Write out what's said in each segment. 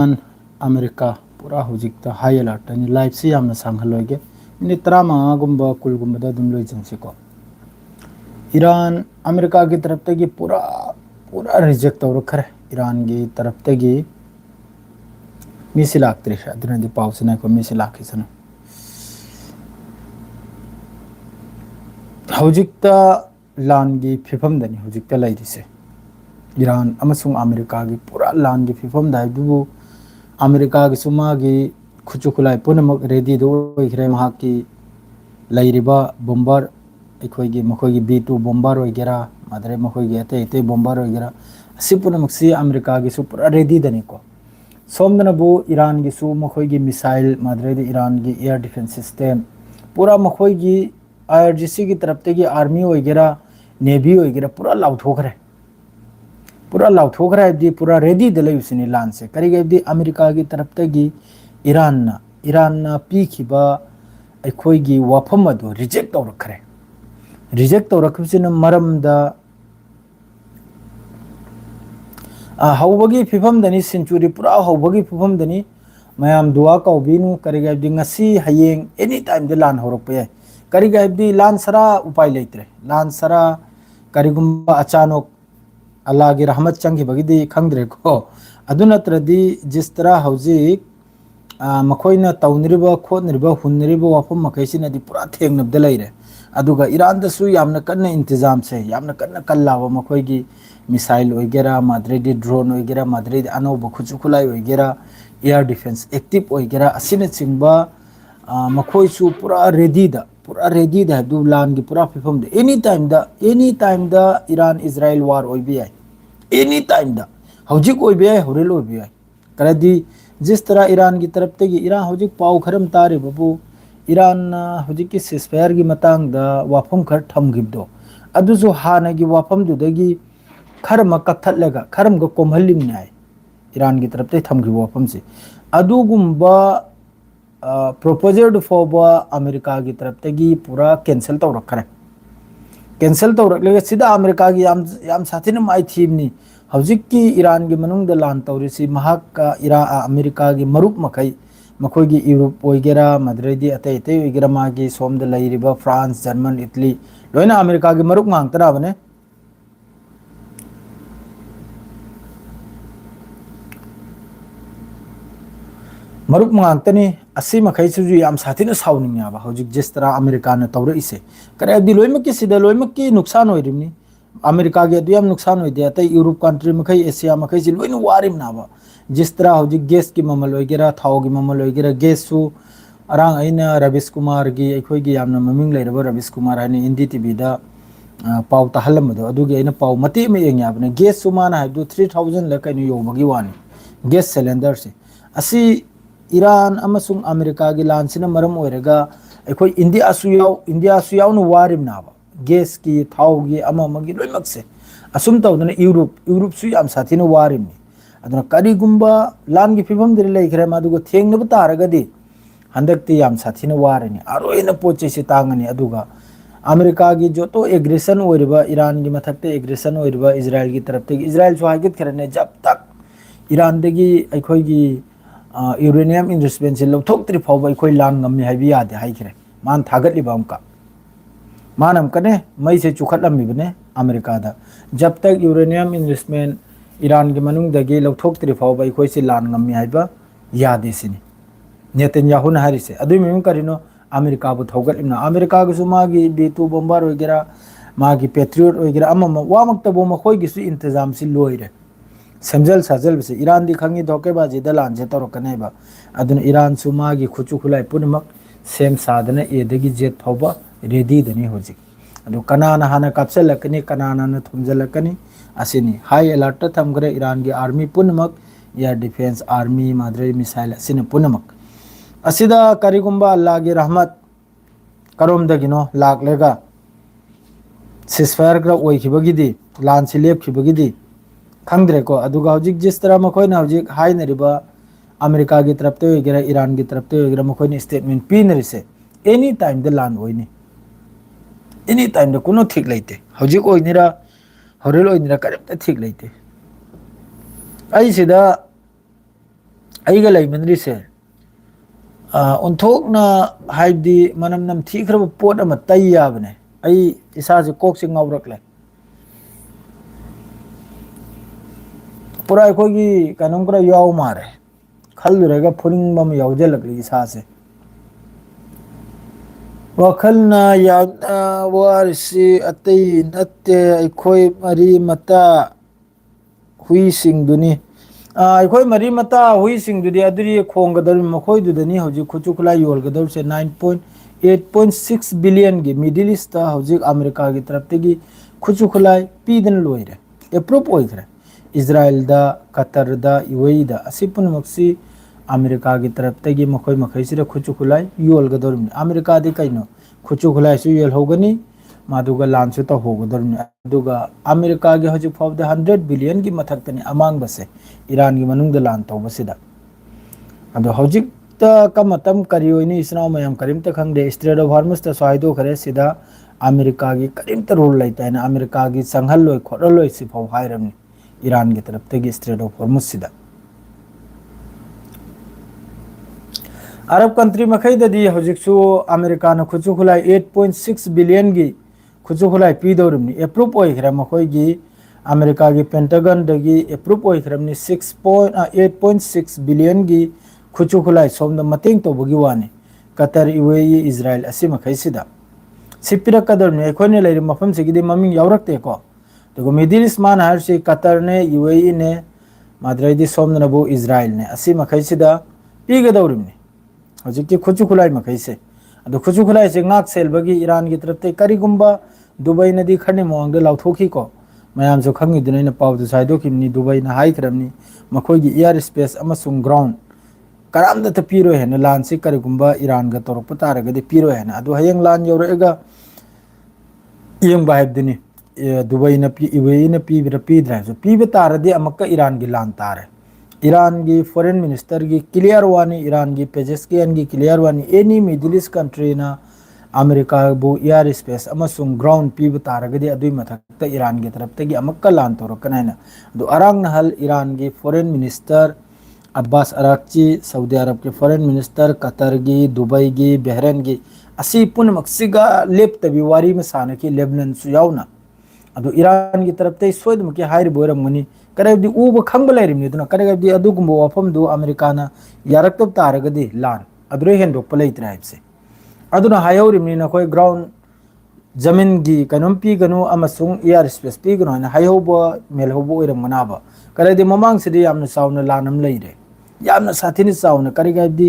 America पूरा हुजिकता high alert नि life से यामना सांगहलोगे मिनिट 30 गुंबा कुलगुंबदा दुम लोइजंसिको ईरान अमेरिका की तरफ तक पूरा पूरा रिजेक्ट तौर खरे ईरान की तरफ तक मिसी लाक्त्रि अदुनदि पाउसना को मिसी लाखिसना हुजिकता लान की फिफम दनि हुजिकता लाइदिसे ईरान अमसुंग अमेरिका की पूरा लान की फिफम दाइदुबु अमेरिका की सुमा की खुचु खुलाई पुनमक रेडी दो इखरे महा की लाइरिबा बॉम्बर अखोगी मखोगी B2 बॉम्बर वगैरह मादरे मखोगी अते अते बॉम्बर वगैरह असि पुनमक सी अमेरिका की सु पूरा रेडी दनिको सोमदनबु ईरान की सु मखोगी मिसाइल मादरे ईरान की एयर डिफेंस सिस्टम पूरा मखोगी IRGC की तरफ ते की आर्मी वगैरह नेवी वगैरह पूरा लाउथोखरे पूरा लाउथोखरा है पूरा रेडी दले उसने लान से करीगे अमेरिका की तरफ तक ईरान पीखिबा अखोगी वाफम अदु रिजेक्ट तौरखरे रिजेक्ट तौरखबसिन मरमदा हौबगी फिफम दनी सेंचुरी पूरा हौबगी फिफम दनी मयाम दुआ कौबिनु करीगे ngasi हयेंग एनी टाइम दे लान होरप याय करीगे लान सरा उपाय लेत्रे लान सरा करीगुम्बा अचानक अल्लाह की रहमत चंगी बगिदी खंगद्रे को अदु नत्रदी जिस तरह हौजिक मखोइना तौनरिबा खोनरिबा हुनरिबा वाफम मखैसिनदी पूरा थेंगनबद लैरे अदुगा ईरान दसु यामना कन्न इंतजाम से यामना कन्न कल्लावा मखोइगी मिसाइल वगैरह माद्रेदी ड्रोन वगैरह माद्रेदी अनौब खुचु खुलाई वगैरह एयर डिफेंस एक्टिव वगैरह असिन चिंबा मखोइसु पूरा रेडी दा दु लान की पूरा फिफम दे एनी टाइम दा ईरान इजराइल वार ओइबि आय एनी टाइम दा हौजिक ओइबि आय होरेल ओइबि आय करदी जिस तरह ईरान की तरफ ते ईरान हौजिक पाउ खरम तारे बबु ईरान हौजिक की सिसफायर की मतंग दा वाफम खर थमगिबदो अदुजो हाना की वाफम दुदगी खरम कथलगा खरम को कोमहलिम नाय ईरान की तरफ ते थमगिब वाफम से अदुगुम्बा प्रोपोजल फॉबा अमेरिका की तरफ ते पूरा कैंसिल तौरखरे कैंसिल तौरखले सिदा अमेरिका की याम साथिन माइ थीमनी हौजिक की ईरान की मनुंग लान तौरिसी महाक का अमेरिका की मरुप मखई मखोगी यूरोप वगैरह मद्रेदी अते अते वगैरह मागी सोमद लैरिबा फ्रांस जर्मन इटली लोइना अमेरिका की मरुप मांगतरा बने मरुप मांगतनी असी मखैसुजु याम साथिन साउनिंगाबा हौजिक जिस तरह अमेरिका ने तौरइसे करे अब्दी लोइमक की सिदा लोइमक की नुकसान होइरिमनी अमेरिका के दुयाम नुकसान होइदे अतै यूरोप कंट्री मखै एशिया मखै जि लोइन वारिम नाबा जिस तरह हौजिक गैस की ममल वगैरह थाव की ममल वगैरह गैस सु अरांग अइना रविश कुमार की अखोगी यामना ममिंग लैरबा रविश कुमार हाने हिंदी टीवी दा पाउ तहलमदो अदुगी अइना पाउ मते में यंग याबने गैस सु माना हाइदु 3000 ल कैनु योबगी वानी गैस सिलेंडर से असी ईरान अमसुंग अमेरिका की लांसिना मरम ओइरगा अखोई इंडिया सु याउनु वारिम नाबा गैस की थाव की अममगी लोइमक से असुम तौदना यूरोप सु याम साथिना वारिमनी अदुना करिगुम्बा लान की फिबम दिरे लैखरे मादुगो थेंगनब तारगदी हंदकती याम साथिना वारनी आरोइना पोचे से तांगनी अदुगा अमेरिका की जो तो एग्रेशन ओइरबा ईरान की मथकते एग्रेशन ओइरबा इजराइल की तरफ ते इजराइल सु हागित करने जब तक ईरान देगी अखोगी यूरेनियम इन्वेस्टमेंट से लौथोक्त्रि फाउबा अखोई लान गम्मी हाइबि यादे हाइखरे मान थागतलिबा अमका मानम कने मई से चुखटलमिबने अमेरिका दा जब तक यूरेनियम इन्वेस्टमेंट ईरान के मनुंग दगी लौथोक्त्रि फाउबा अखोई से लान गम्मी हाइबा यादे सिनी नेतन्याहु ना हारिसे अदुइ मिम करिनो अमेरिका बु थौगतलिमना अमेरिका के सुमागी B2 बॉम्बर वगैरह मागी पेट्रियट वगैरह अमम वामक्तबो मखोई गिसु इंतजाम से लोइरे समझल साजल से ईरान दी खंगी धोकेबाजी दलान से तौरकनेबा अदुन ईरान सुमागी खुचु खुलाई पुनमक सेम साधना एदगी जेट फाउबा रेडी दनी होजिक अदु कनाना हाना कापसलकनी कनाना न थुमजलकनी असिनी हाई अलर्ट थमगरे ईरान की आर्मी पुनमक एयर डिफेंस आर्मी माद्रे मिसाइल असिन पुनमक असिदा करिगुम्बा अल्लाह की रहमत करोम दगिनो लाकलेगा सिसफायर ग्रा ओइखिबगिदी लान से लेपखिबगिदी खंगद्रे को अदुगा हौजिक जिस तरह मखोइना हौजिक हाइनरिबा अमेरिका की तरफ ते वगैरह ईरान की तरफ ते वगैरह मखोइना स्टेटमेंट पीनरिसे एनी टाइम द लान ओइनी एनी टाइम द कोनो ठीक लैते हौजिक ओइनिरा हौरेल ओइनिरा करेक्ट ठीक लैते आई सिदा ꯑꯩꯒ ꯂꯩꯃꯤꯟꯅꯔꯤꯁꯦ ꯑꯣꯟꯊꯣꯛꯅ ꯍꯥꯏꯕꯗꯤ ꯃꯅꯝ ꯅꯝꯊꯤꯈ꯭ꯔꯕ ꯄꯣꯠ ꯑꯃ ꯇꯩ ꯌꯥꯕꯅꯦ ꯑꯩ ꯏꯁꯥꯁꯦ ꯀꯣꯛꯁꯦ ꯉꯥꯎꯔꯛꯂꯦ ꯄꯨꯔꯥ ꯑꯩꯈꯣꯏꯒꯤ ꯀꯩꯅꯣꯝ ꯈꯔ ꯌꯥꯎ ꯃꯥꯜꯂꯦ ꯈꯜꯂꯨꯔꯒ ꯐꯨꯅꯤꯡꯕ ꯑꯃ ꯌꯥꯎꯁꯤꯜꯂꯛꯂꯤ ꯏꯁꯥꯁꯦ ꯋꯥꯈꯜꯅ ꯌꯥꯝꯅ ꯋꯥꯔꯤꯁꯤ ꯑꯇꯩ ꯅꯠꯇꯦ ꯑꯩꯈꯣꯏ ꯃꯔꯤ ꯃꯇꯥ ꯍꯨꯏꯁꯤꯡꯗꯨꯅꯤ ꯑꯩꯈꯣꯏ ꯃꯔꯤ ꯃꯇꯥ ꯍꯨꯏꯁꯤꯡꯗꯨꯗꯤ ꯑꯗꯨꯗꯤ ꯈꯣꯡꯒꯗꯧꯔꯤ ꯃꯈꯣꯏꯗꯨꯗꯅꯤ ꯍꯧꯖꯤꯛ ꯈꯨꯠꯁꯨ ꯈꯨꯠꯂꯥꯏ ꯌꯣꯜꯒꯗꯧꯔꯤꯁꯦ 9.8.6 ꯕꯤꯂꯤꯌꯟꯒꯤ ꯃꯤꯗꯜ ꯏꯁꯇ ꯍꯧꯖꯤꯛ ꯑꯃꯦꯔꯤꯀꯥꯒꯤ ꯇꯔꯞꯇꯒꯤ ꯈꯨꯠꯁꯨ ꯈꯨꯠꯂꯥꯏ ꯄꯤꯗꯅ ꯂꯣꯏꯔꯦ ꯑꯦꯄ꯭ꯔꯨꯞ ꯑꯣꯏꯈ꯭ꯔꯦ ꯏꯖ꯭ꯔꯥꯏꯜꯗ ꯀꯇꯔꯗ UAEꯗ ꯑꯁꯤ ꯄꯨꯝꯅꯃꯛꯁꯤ ꯑꯃꯦꯔꯤꯀꯥꯒꯤ ꯇꯔꯞꯇꯒꯤ ꯃꯈꯣꯏ ꯃꯈꯩꯁꯤꯗ ꯈꯨꯠꯁꯨ ꯈꯨꯠꯂꯥꯏ ꯌꯣꯜꯒꯗꯧꯔꯤꯕꯅꯤ ꯑꯃꯦꯔꯤꯀꯥꯗꯤ ꯀꯩꯅꯣ ꯈꯨꯠꯁꯨ ꯈꯨꯠꯂꯥꯏꯁꯨ ꯌꯣꯜꯍꯧꯒꯅꯤ ꯃꯗꯨꯒ ꯂꯥꯟꯁꯨ ꯇꯧꯍꯧꯒꯗꯧꯔꯤꯕꯅꯤ ꯑꯗꯨꯒ ꯑꯃꯦꯔꯤꯀꯥꯒꯤ ꯍꯧꯖꯤꯛ ꯐꯥꯎꯕꯗ 100 ꯕꯤꯂꯤꯌꯟꯒꯤ ꯃꯊꯛꯇꯅꯤ ꯑꯃꯥꯡꯕꯁꯦ ꯏꯔꯥꯟꯒꯤ ꯃꯅꯨꯡꯗ ꯂꯥꯟ ꯇꯧꯕꯁꯤꯗ ꯑꯗꯣ ꯍꯧꯖꯤꯛꯇ ꯃꯇꯝ ꯀꯔꯤ ꯑꯣꯏꯅꯤ ꯏꯆꯤꯟ ꯏꯅꯥꯎ ꯃꯌꯥꯝ ꯀꯔꯤꯝꯇ ꯈꯪꯗꯦ ꯁ꯭ꯇ꯭ꯔꯦꯠ ꯑꯣꯐ ꯍꯣꯔꯃꯨꯖꯇꯁꯨ ꯍꯥꯏꯗꯣꯛꯈ꯭ꯔꯦ ꯁꯤꯗ ꯑꯃꯦꯔꯤꯀꯥꯒꯤ ꯀꯔꯤꯝꯇ ꯔꯣꯜ ꯂꯩꯇꯦ ꯍꯥꯏꯅ ꯑꯃꯦꯔꯤꯀꯥꯒꯤ ꯆꯪꯍꯜꯂꯣꯏ ꯈꯣꯠꯍꯜꯂꯣꯏ ꯁꯤꯐꯥꯎ ꯍꯥꯏꯔꯕꯅꯤ ꯏꯔꯥꯟꯒꯤ ꯇꯔꯞꯇꯒꯤ ꯁ꯭ꯇ꯭ꯔꯦꯠ ꯑꯣꯐ ꯍꯣꯔꯃꯨꯖꯁꯤꯗ ꯑꯔब ꯀꯟꯇ꯭ꯔꯤ ꯃꯈꯩꯗꯗꯤ ꯍꯧꯖꯤꯛꯁꯨ ꯑꯃꯦꯔꯤꯀꯥꯅ ꯈꯨꯠꯁꯨ ꯈꯨꯠꯂꯥꯏ 8.6 ꯕꯤꯂꯤꯌꯟꯒꯤ ꯈꯨꯠꯁꯨ ꯈꯨꯠꯂꯥꯏ ꯄꯤꯗꯧꯔꯤꯕꯅꯤ ꯑꯦꯄ꯭ꯔꯨꯞ ꯑꯣꯏꯈ꯭ꯔꯦ ꯃꯈꯣꯏꯒꯤ ꯑꯃꯦꯔꯤꯀꯥꯒꯤ ꯄꯦꯟꯇꯒꯟꯗꯒꯤ ꯑꯦꯄ꯭ꯔꯨꯞ ꯑꯣꯏꯈ꯭ꯔꯕꯅꯤ 8.6 ꯕꯤꯂꯤꯌꯟꯒꯤ ꯈꯨꯠꯁꯨ ꯈꯨꯠꯂꯥꯏ ꯁꯣꯝꯗ ꯃꯇꯦꯡ ꯇꯧꯕꯒꯤ ꯋꯥꯅꯤ ꯀꯇꯔ UAE ꯏꯖ꯭ꯔꯥꯏꯜ ꯑꯁꯤ ꯃꯈꯩꯁꯤꯗ ꯁꯤ ꯄꯤꯔꯛꯀꯗꯧꯔꯤꯕꯅꯤ ꯑꯩꯈꯣꯏꯅ ꯂꯩꯔꯤꯕ ꯃꯐꯝꯁꯤꯒꯤꯗꯤ ꯃꯃꯤꯡ ꯌꯥꯎꯔꯛꯇꯦꯀꯣ ꯑꯗꯨꯒ ꯃꯤꯗꯜ ꯏꯁ ꯃꯥꯅ ꯍꯥꯏꯔꯤꯁꯤ ꯀꯇꯔꯅꯦ UAE ꯅꯦ ꯃꯗꯨꯗꯩꯗꯤ ꯁꯣꯝꯗꯅꯕꯨ ꯏꯖ꯭ꯔꯥꯏꯜꯅꯦ ꯑꯁꯤ ꯃꯈꯩꯁꯤꯗ ꯄꯤꯒꯗꯧꯔꯤꯕꯅꯤ ꯍꯧꯖꯤꯛꯀꯤ ꯈꯨꯠꯁꯨ ꯈꯨꯠꯂꯥꯏ ꯃꯈꯩꯁꯦ ꯑꯗꯣ ꯈꯨꯠꯁꯨ ꯈꯨꯠꯂꯥꯏꯁꯦ ꯉꯥꯛ ꯁꯦꯜꯕꯒꯤ ꯏꯔꯥꯟꯒꯤ ꯇꯔꯞꯇꯩ ꯀꯔꯤꯒꯨꯝꯕ ꯗꯨꯕꯩꯅꯗꯤ ꯈꯔꯅꯤ ꯃꯃꯥꯡꯗ ꯂꯥꯎꯊꯣꯛꯈꯤꯀꯣ ꯃꯌꯥꯝꯁꯨ ꯈꯪꯉꯤꯗꯨꯅ ꯑꯩꯅ ꯄꯥꯎꯗꯨꯁꯨ ꯍꯥꯏꯗꯣꯛꯈꯤꯕꯅꯤ ꯗꯨꯕꯩꯅ ꯍꯥꯏꯈ꯭ꯔꯕꯅꯤ ꯃꯈꯣꯏꯒꯤ ꯏꯌꯥꯔ ꯁ꯭ꯄꯦꯁ ꯑꯃꯁꯨꯡ ꯒ꯭ꯔꯥꯎꯟ ꯀꯔꯝꯇ ꯄꯤꯔꯣꯏ ꯍꯥꯏꯅ ꯂꯥꯟꯁꯤ ꯀꯔꯤꯒꯨꯝꯕ ꯏꯔꯥꯟꯒ ꯇꯧꯔꯛꯄ ꯇꯥꯔꯒꯗꯤ ꯄꯤꯔꯣꯏ ꯍꯥꯏꯅ ꯑꯗꯣ ꯍꯌꯦꯡ ꯂꯥꯟ ꯌꯧꯔꯛꯑꯒ ꯌꯦꯡꯕ ꯍꯥꯏꯕꯗꯨꯅꯤ ꯗꯨꯕꯩꯅ UAEꯅ ꯄꯤꯕ꯭ꯔꯥ ꯄꯤꯗ꯭ꯔꯥ ꯍꯥꯏꯕꯁꯨ ꯄꯤꯕ ꯇꯥꯔꯗꯤ ꯑꯃꯨꯛꯀ ꯏꯔꯥꯟꯒꯤ ꯂꯥꯟ ꯇꯥꯔꯦ ꯏꯔꯥꯟꯒꯤ ꯐꯣꯔꯦꯟ ꯃꯤꯅꯤꯁꯇꯔꯒꯤ ꯀ꯭ꯂꯤꯌꯥꯔ ꯋꯥꯅꯤ ꯏꯔꯥꯟꯒꯤ ꯄꯦꯖꯦꯁꯀꯤꯌꯟꯒꯤ ꯀ꯭ꯂꯤꯌꯥꯔ ꯋꯥꯅꯤ ꯑꯦꯅꯤ ꯃꯤꯗꯜ ꯏꯁ ꯀꯟꯇ꯭ꯔꯤꯅ ꯑꯃꯦꯔꯤꯀꯥꯕꯨ ꯏꯌꯥꯔ ꯁ꯭ꯄꯦꯁ ꯑꯃꯁꯨꯡ ꯒ꯭ꯔꯥꯎꯟ ꯄꯤꯕ ꯇꯥꯔꯒꯗꯤ ꯑꯗꯨꯏ ꯃꯊꯛꯇ ꯏꯔꯥꯟꯒꯤ ꯇꯔꯞꯇꯒꯤ ꯑꯃꯨꯛꯀ ꯂꯥꯟ ꯇꯧꯔꯛꯀꯅꯤ ꯍꯥꯏꯅ ꯑꯗꯣ ꯑꯔꯥꯡ ꯅꯍꯜ ꯏꯔꯥꯟꯒꯤ foreign minister Abbas Araghchi Saudi Arab के फॉरेन मिनिस्टर कतर की दुबई की बहरेन की असी पुनमक्सिगा लेप्तबी वारी में सानकी लेबनन सुयावना अदो ईरान की तरफ ते सोयदमकी हाइरिब ओइरमगनी करेबदी उब खंब लेरिमनि दुना करेबदी अदुगुंबो वाफमदु अमेरिकाना यारक्तब तारगदी लान अदुरे हेंदोकप लेइत्रे हाइबसे अदुना हायौरिमनि नखोय ग्राउंड जमीन की कनोम पीगनु अमसुंग एयर स्पेस पीगनु हाइना हायौबो मेलहौबो ओइरमगनाबा करेबदी ममांगसिदि यामना चावना लानम लेइरे यामना साथिनि चावना करेगदी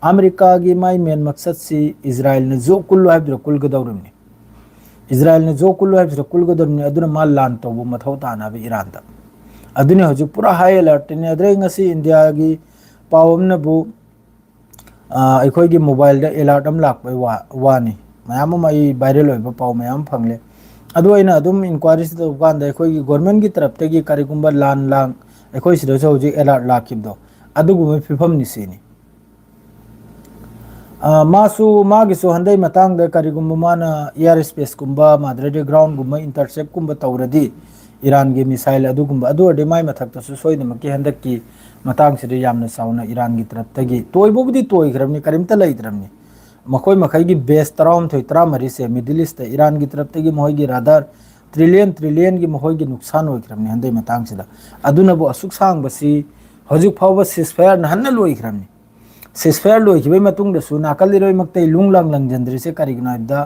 अमेरिका की माई मेन मकसद से इजराइल ने जो कुल्लु हाइब्दो कुलगदौरमनि इजराइल ने जो कुल्लु हाइब्दो कुलगदौरमनि अदुना मा लान तौबो मथौ तानाबे ईरानदा अदुने हजु पूरा हाई अलर्ट ने अदरे ngasi इंडिया की पावमनबु अखोई मोबाइल एलर्ट लाप वानी मैम वायरल होइबा पाव मैम फंगले अदु अइना अदुम इंक्वायरी तौकान अखोई गवर्नमेंट की तरफ तगी करिगुंबा लान लांग अखोई सिदसु हौजिक एलर्ट लाखिबदो अदुगुम फिफमनि सिनी मासु मागिसु हंदै मतंग करिगुंबा माना एयर स्पेस गुंबा माद्रेडे ग्राउंड गुंबा इंटरसेप्ट गुंबा तौरदी ईरान की मिसाइल अदुगुंबा अदु अदे माई मथक्तसु सोइदमकी हंदक्की मतंगसिदे यामना चावना ईरान की तरफ तगी तोयबुबुदी तोयग्रबनि करिमता लेइद्रबनि मखोय मखैगी बेस 13 से मिडिल ईस्ट ईरान की तरफ तगी मोहगी रादार ट्रिलियन की मोहगी नुकसान होइग्रबनि हंदै मतंगसिदा अदुनबु असुक सांगबसी हौजिक फावबा सिसफायर नहन्ना लोइग्रबनि सिसफायर लोइखिबै मतुंगदसु नाकलिरोयमक्तै लुंगलांग लंगजंद्रिसे करिगनाइबदा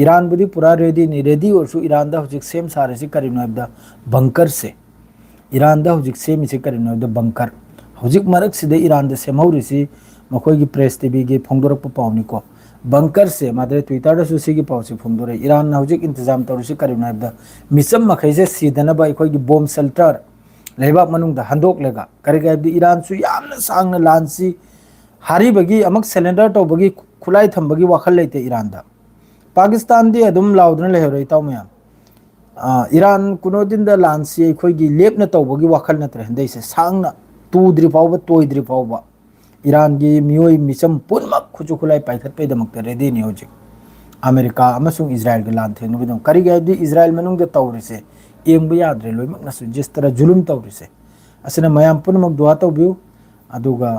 ईरान बुदी पूरा रेडी नि रेडी ओरसु ईरान दा हौजिक सेम सारेसे करिगनाइबदा बंकर से ईरान दा हौजिक सेमिसे करिगनाइबदा बंकर हौजिक मरक सिदे ईरान दा सेमहौरिसि मखोयगी प्रेस टीवी की फोंदोरकप पावनिको बंकर से मादरे ट्विटर दसु सिगी पावसे फोंदोरे ईरान ना हौजिक इंतजाम तौरिसि करिगनाइबदा मिसम मखैसे सीदनबा अखोयगी बॉम्ब शेल्टर लेबाक मनुंगदा हंदोकलेगा करिगनाइबदि ईरान सु यामना सांगना लानसि हारीबगी अमक सिलेंडर तौबगी खुलाई थंबगी वाखल लेते ईरान दा पाकिस्तान दी अदुम लाउदना लेहरै तावमया ईरान कुनोदिन दा लानसि अखोयगी लेपना तौबगी वाखल नत्रे हंदैसे सांगना तुद्रि फावबा तोयद्रि फावबा ईरान की मियोय मिचम पुनमक खुचु खुलाई पाइखतपैदमक्ता रेडीनि हौजिक अमेरिका अमसुंग इजराइल के लान थेंगबदम करिगैबदि इजराइल मनुंगदा तौरिसे एंगबा याद्रे लोइमकनसु जिस तरह जुलुम तौरिसे असना मयाम पुनमक दुआ तौबिउ अदुगा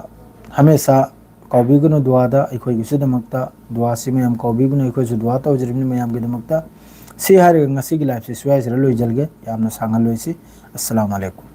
हमेशा कौबीगुनु दुआदा अखोइगिसुदमक्ता दुआसी मयाम कौबीगुनु अखोइसु दुआ तौजरिबनि मयामगिदमक्ता सी हारे ngasi gi लाइफ से सुवाइसरा लोइजलगे यामना सांगलोइसी अस्सलाम वालेकुम।